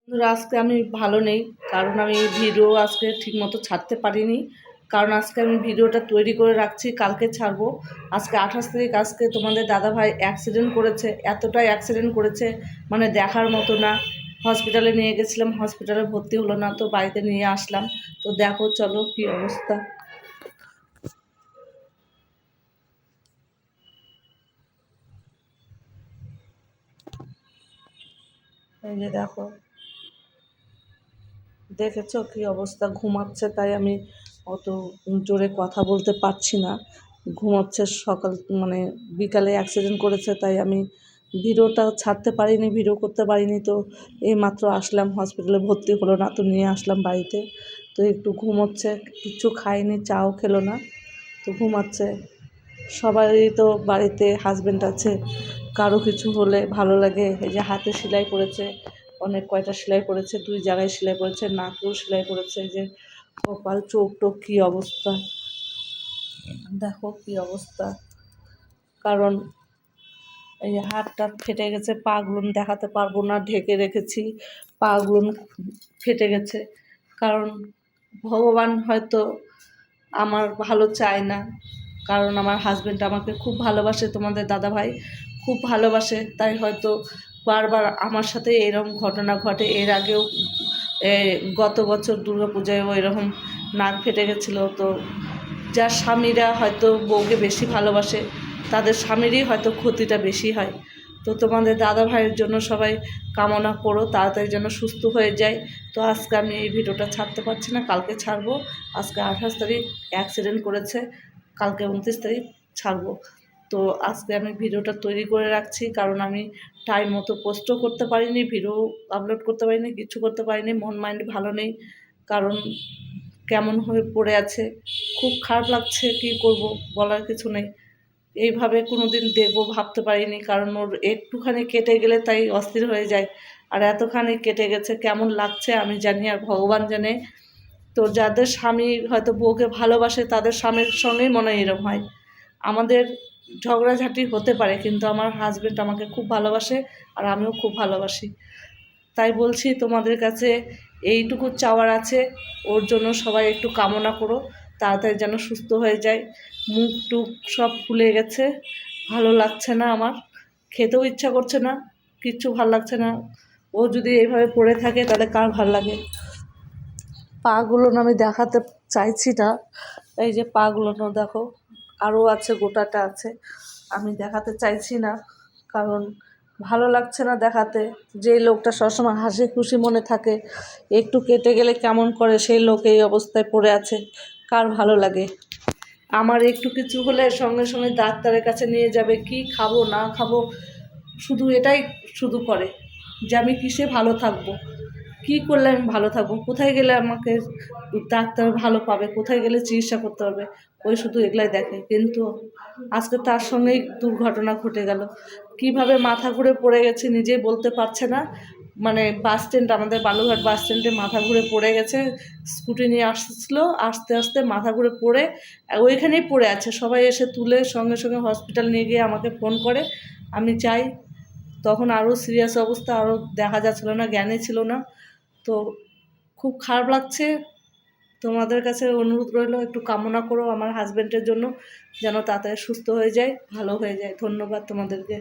বন্ধুরা, আজকে আমি ভালো নেই, কারণ আমি ভিডিও আজকে ঠিকমতো ছাড়তে পারিনি। কারণ আজকে আমি ভিডিওটা তৈরি করে রাখছি, কালকে ছাড়বো। আজকে 28 তারিখ। আজকে তোমাদের দাদাভাই অ্যাক্সিডেন্ট করেছে, এতটাই অ্যাক্সিডেন্ট করেছে মানে দেখার মতো না। হসপিটালে নিয়ে গেছিলাম, হসপিটালে ভর্তি হলো না, তো বাড়িতে নিয়ে আসলাম। তো দেখো, চলো কি অবস্থা। এই যে দেখো, দেখেছো কি অবস্থা। ঘুমাচ্ছে, তাই আমি অত জোরে কথা বলতে পারছি না। ঘুমাচ্ছে, সকাল মানে বিকালে অ্যাক্সিডেন্ট করেছে, তাই আমি ভিডিওটা ছাড়তে পারিনি, ভিডিও করতে পারিনি। তো এইমাত্র আসলাম, হসপিটালে ভর্তি হলো না, তো নিয়ে আসলাম বাড়িতে। তো একটু ঘুমোচ্ছে, কিছু খায়নি, চাও খেলো না, তো ঘুমাচ্ছে। সবারই তো বাড়িতে হাজব্যান্ড আছে, কারো কিছু হলে ভালো লাগে। এই যে হাতে সেলাই করেছে, অনেক কয়টা সেলাই করেছে, 2 জায়গায় সেলাই করেছে, নাকেও সেলাই করেছে। এই যে কপাল, চোখ টোক কী অবস্থা, দেখো কী অবস্থা। কারণ এই যে হাতটা ফেটে গেছে, পাগুলো দেখাতে পারবো না, ঢেকে রেখেছি, পাগুলো ফেটে গেছে। কারণ ভগবান হয়তো আমার ভালো চায় না, কারণ আমার হাজব্যান্ড আমাকে খুব ভালোবাসে, তোমাদের দাদাভাই খুব ভালোবাসে, তাই হয়তো বারবার আমার সাথে এরকম ঘটনা ঘটে। এর আগেও গত বছর দুর্গাপূজায়ও এরকম নাক ফেটে গেছিলো। তো যার স্বামীরা হয়তো বউকে বেশি ভালোবাসে, তাদের স্বামীরই হয়তো ক্ষতিটা বেশি হয়। তো তোমাদের দাদা ভাইয়ের জন্য সবাই কামনা করো, তাড়াতাড়ি যেন সুস্থ হয়ে যায়। তো আজকে আমি এই ভিডিওটা ছাড়তে পারছি না, কালকে ছাড়বো। আজকে 28 তারিখ, অ্যাক্সিডেন্ট করেছে, কালকে 29 তারিখ ছাড়বো। তো আজকে আমি ভিডিওটা তৈরি করে রাখছি, কারণ আমি টাইম মতো পোস্টও করতে পারিনি, ভিডিও আপলোড করতে পারিনি, কিছু করতে পারিনি। মন মাইন্ড ভালো নেই, কারণ কেমন হয়ে পড়ে আছে, খুব খারাপ লাগছে। কী করব, বলার কিছু নেই। এইভাবে কোনো দিন দেখবো ভাবতে পারিনি, কারণ ওর একটুখানি কেটে গেলে তাই অস্থির হয়ে যায়। আর এতখানি কেটে গেছে, কেমন লাগছে আমি জানি, আর ভগবান জানে। তো যাদের স্বামী হয়তো বউকে ভালোবাসে, তাদের স্বামীর সঙ্গেই মনে হয় এরকম হয়। আমাদের ঝগড়াঝাটি হতে পারে, কিন্তু আমার হাজব্যান্ড আমাকে খুব ভালোবাসে, আর আমিও খুব ভালোবাসি। তাই বলছি, তোমাদের কাছে এইটুকু চাওয়ার আছে, ওর জন্য সবাই একটু কামনা করো, তাড়াতাড়ি যেন সুস্থ হয়ে যায়। মুখ টুক সব ফুলে গেছে, ভালো লাগছে না আমার, খেতেও ইচ্ছা করছে না, কিচ্ছু ভাল লাগছে না। ও যদি এইভাবে পড়ে থাকে তাহলে কার ভাল লাগে। পাগুলো আমি দেখাতে চাইছি না, এই যে পাগুলো দেখো, আরও আছে, গোটাটা আছে, আমি দেখাতে চাইছি না, কারণ ভালো লাগছে না দেখাতে। যে লোকটা সবসময় হাসি খুশি মনে থাকে, একটু কেটে গেলে কেমন করে, সেই লোক এই অবস্থায় পড়ে আছে, কার ভালো লাগে। আমার একটু কিছু হলে সঙ্গে সঙ্গে ডাক্তারের কাছে নিয়ে যাবে, কি খাবো না খাবো, শুধু এটাই শুধু করে, যে আমি কিসে ভালো থাকবো, কি করলে আমি ভালো থাকবো, কোথায় গেলে আমাকে ডাক্তার ভালো পাবে, কোথায় গেলে চিকিৎসা করতে পারবে, ওই শুধু এগুলাই দেখে। কিন্তু আজকে তার সঙ্গেই দুর্ঘটনা ঘটে গেল। কিভাবে মাথা ঘুরে পড়ে গেছে নিজেই বলতে পারছে না। মানে বাস স্ট্যান্ড, আমাদের বালুরঘাট বাস স্ট্যান্ডে মাথা ঘুরে পড়ে গেছে। স্কুটি নিয়ে আসছিলো, আস্তে আস্তে মাথা ঘুরে পড়ে ওইখানেই পড়ে আছে। সবাই এসে তুলে সঙ্গে সঙ্গে হসপিটাল নিয়ে গিয়ে আমাকে ফোন করে। আমি যাই, তখন আরও সিরিয়াস অবস্থা, আরও দেখা যাচ্ছিলো না, জ্ঞানে ছিল না। তো খুব খারাপ লাগছে। তোমাদের কাছে অনুরোধ রইল, একটু কামনা করো আমার হাজব্যান্ডের জন্য, যেন তাড়াতাড়ি সুস্থ হয়ে যায়, ভালো হয়ে যায়। ধন্যবাদ তোমাদেরকে।